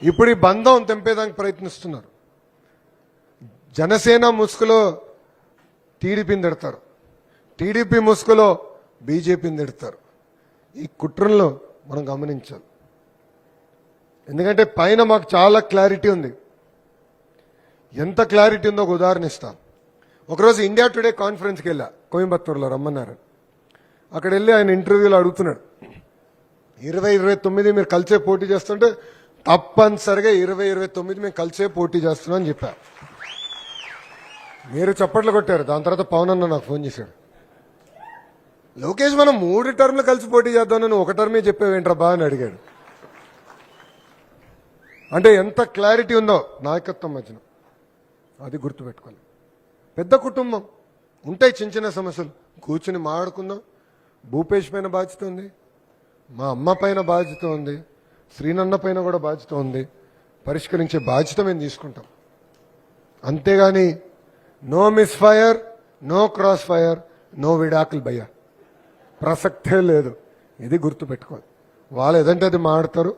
ఇప్పుడు ఈ బంధం తెంపేదానికి ప్రయత్నిస్తున్నారు. జనసేన ముసుగులో టీడీపీని తిడతారు, టీడీపీ ముసుగులో బీజేపీని తిడతారు. ఈ కుట్రల్లో మనం గమనించాలి. ఎందుకంటే పైన మాకు చాలా క్లారిటీ ఉంది. ఎంత క్లారిటీ ఉందో ఒక ఉదాహరణ ఇస్తాను. ఒకరోజు ఇండియా టుడే కాన్ఫరెన్స్కి వెళ్ళా, కోయంబత్తూరులో రమ్మన్నారు. అక్కడ వెళ్ళి ఆయన ఇంటర్వ్యూలో అడుగుతున్నాడు, 2029 మీరు కలిసే పోటీ చేస్తుంటే తప్పనిసరిగా 2029 మేము కలిసే పోటీ చేస్తున్నాం అని చెప్పా. మీరు చప్పట్లు కొట్టారు. దాని తర్వాత పవన్ అన్న నాకు ఫోన్ చేశాడు, లోకేష్ మనం 3 టర్మ్లు కలిసి పోటీ చేద్దామని ఒక టర్మే చెప్పావేంట్రా బా అని అడిగాడు. అంటే ఎంత క్లారిటీ ఉందో నాయకత్వం మధ్యన, అది గుర్తుపెట్టుకోవాలి. పెద్ద కుటుంబం, ఉంటాయి చిన్న చిన్న సమస్యలు, కూర్చుని మాట్లాడుకుందాం. భూపేష్ పైన బాధ్యత ఉంది, మా అమ్మ పైన బాధ్యత ఉంది, శ్రీనన్న పైన కూడా బాధ్యత ఉంది. పరిష్కరించే బాధ్యత మేము తీసుకుంటాం. అంతేగాని no misfire, no crossfire, no విడాకులు భయ్య, ప్రసక్తే లేదు. ఇది గుర్తుపెట్టుకోవాలి. వాళ్ళు ఏదంటే అది మాడతారు,